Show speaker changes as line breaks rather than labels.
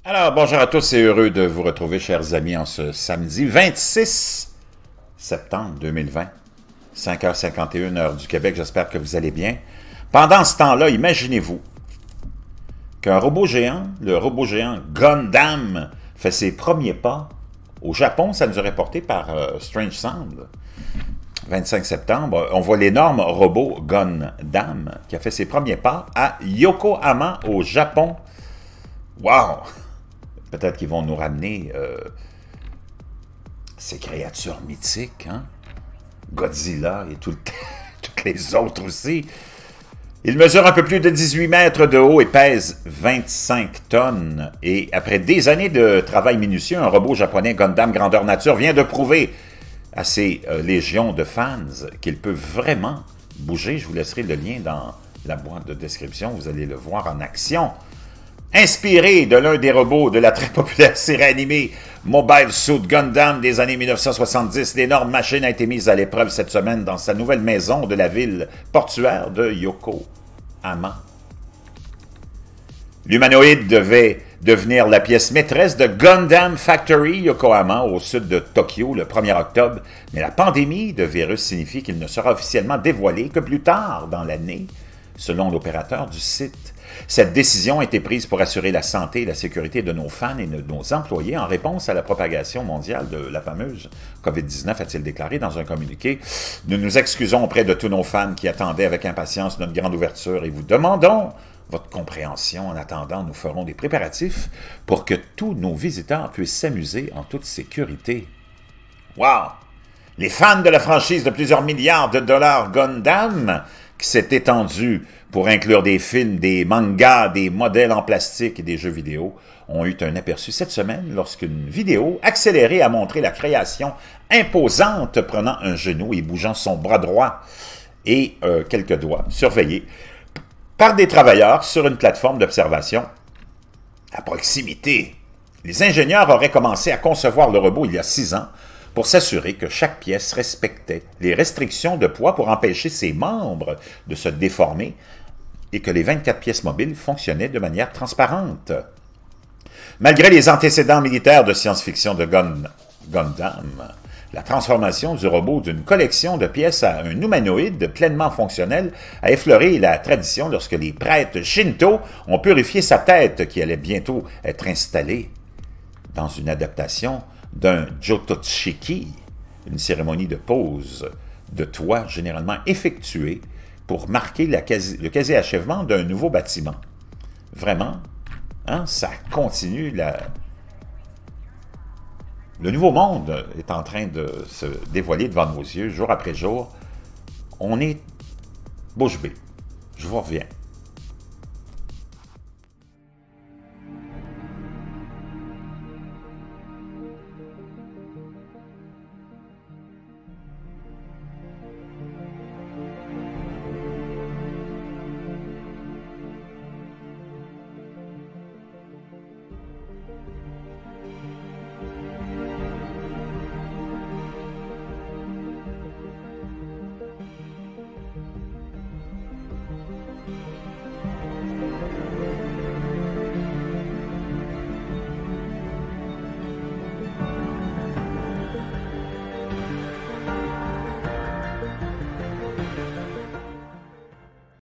Alors, bonjour à tous et heureux de vous retrouver, chers amis, en ce samedi 26 septembre 2020, 5h51, heure du Québec. J'espère que vous allez bien. Pendant ce temps-là, imaginez-vous qu'un robot géant, le robot géant Gundam, fait ses premiers pas au Japon. Ça nous est reporté par Strange Sound. 25 septembre, on voit l'énorme robot Gundam qui a fait ses premiers pas à Yokohama, au Japon. Wow! Peut-être qu'ils vont nous ramener ces créatures mythiques, hein? Godzilla et toutes les autres aussi. Il mesure un peu plus de 18 mètres de haut et pèse 25 tonnes. Et après des années de travail minutieux, un robot japonais Gundam grandeur nature vient de prouver à ses légions de fans qu'il peut vraiment bouger. Je vous laisserai le lien dans la boîte de description. Vous allez le voir en action. Inspiré de l'un des robots de la très populaire série animée Mobile Suit Gundam des années 1970, l'énorme machine a été mise à l'épreuve cette semaine dans sa nouvelle maison de la ville portuaire de Yokohama. L'humanoïde devait devenir la pièce maîtresse de Gundam Factory Yokohama au sud de Tokyo le 1er octobre, mais la pandémie de virus signifie qu'il ne sera officiellement dévoilé que plus tard dans l'année, selon l'opérateur du site. Cette décision a été prise pour assurer la santé et la sécurité de nos fans et de nos employés en réponse à la propagation mondiale de la fameuse COVID-19, a-t-il déclaré dans un communiqué. Nous nous excusons auprès de tous nos fans qui attendaient avec impatience notre grande ouverture et vous demandons votre compréhension. En attendant, nous ferons des préparatifs pour que tous nos visiteurs puissent s'amuser en toute sécurité. Wow! Les fans de la franchise de plusieurs milliards de dollars Gundam, qui s'est étendue pour inclure des films, des mangas, des modèles en plastique et des jeux vidéo, ont eu un aperçu cette semaine lorsqu'une vidéo accélérée a montré la création imposante prenant un genou et bougeant son bras droit et quelques doigts, surveillés par des travailleurs sur une plateforme d'observation à proximité. Les ingénieurs auraient commencé à concevoir le robot il y a 6 ans pour s'assurer que chaque pièce respectait les restrictions de poids pour empêcher ses membres de se déformer et que les 24 pièces mobiles fonctionnaient de manière transparente. Malgré les antécédents militaires de science-fiction de Gundam, la transformation du robot d'une collection de pièces à un humanoïde pleinement fonctionnel a effleuré la tradition lorsque les prêtres Shinto ont purifié sa tête qui allait bientôt être installée dans une adaptation d'un Jotoshiki, une cérémonie de pose de toit généralement effectuée pour marquer le quasi-achèvement d'un nouveau bâtiment. Vraiment, hein, ça continue. Le nouveau monde est en train de se dévoiler devant nos yeux, jour après jour. On est bouche bée. Je vous reviens.